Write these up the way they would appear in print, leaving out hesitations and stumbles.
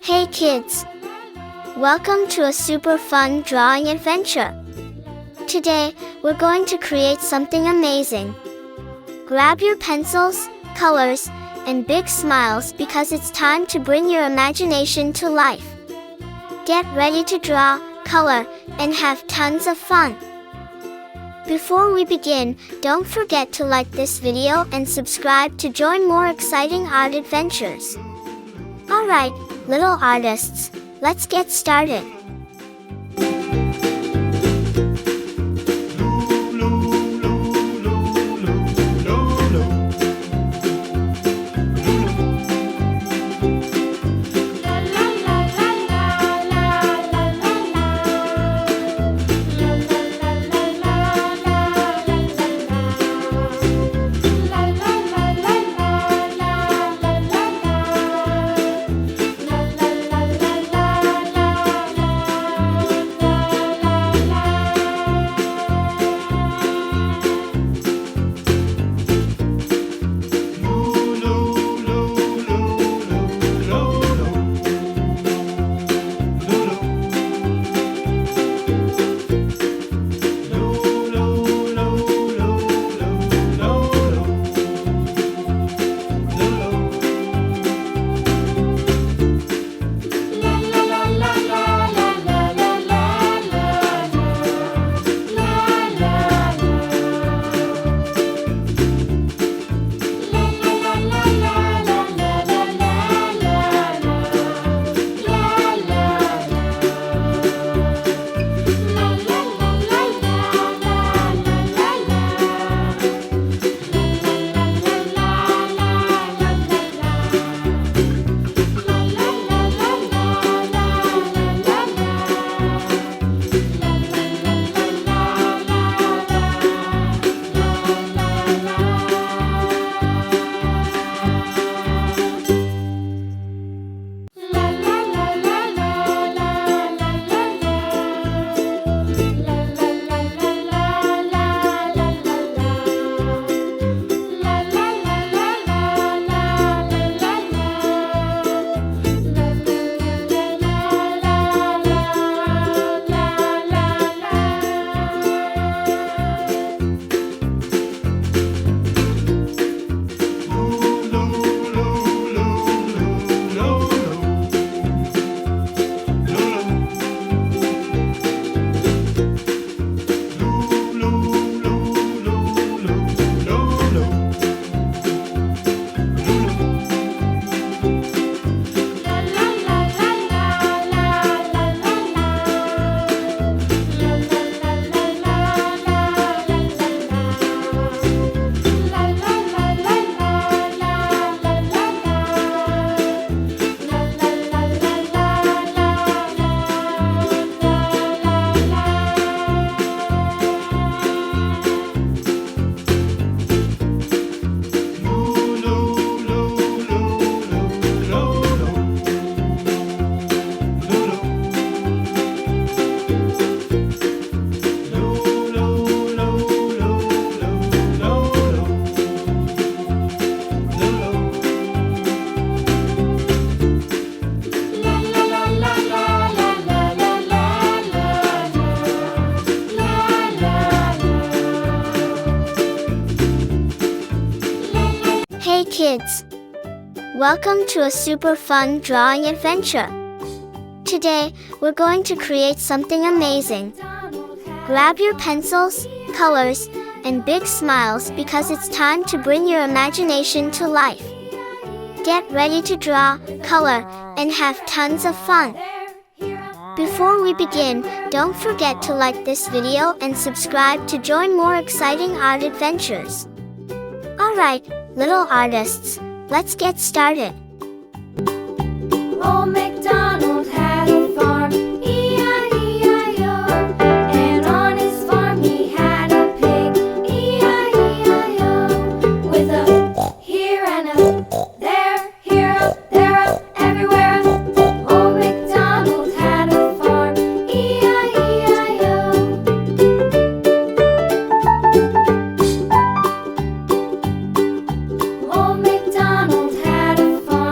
Hey kids! Welcome to a super fun drawing adventure. Today, we're going to create something amazing. Grab your pencils, colors, and big smiles because it's time to bring your imagination to life. Get ready to draw, color, and have tons of fun. Before we begin, don't forget to like this video and subscribe to join more exciting art adventures. Alright, little artists, let's get started. Hey kids! Welcome to a super fun drawing adventure. Today, we're going to create something amazing. Grab your pencils, colors, and big smiles because it's time to bring your imagination to life. Get ready to draw, color, and have tons of fun. Before we begin, don't forget to like this video and subscribe to join more exciting art adventures. Alright, little artists, let's get started. Old MacDonald had a farm, E-I-E-I-O. And on his farm he had a pig, E-I-E-I-O. With a here and a there, here up, there up, everywhere up. Old MacDonald had a farm, E-I-E-I-O. Old MacDonald had a farm.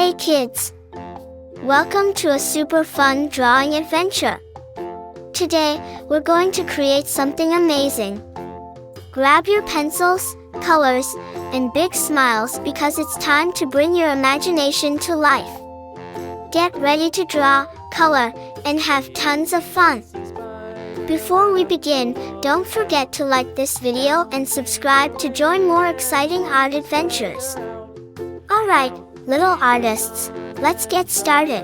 Hey kids! Welcome to a super fun drawing adventure. Today, we're going to create something amazing. Grab your pencils, colors, and big smiles because it's time to bring your imagination to life. Get ready to draw, color, and have tons of fun. Before we begin, don't forget to like this video and subscribe to join more exciting art adventures. Alright, little artists, let's get started.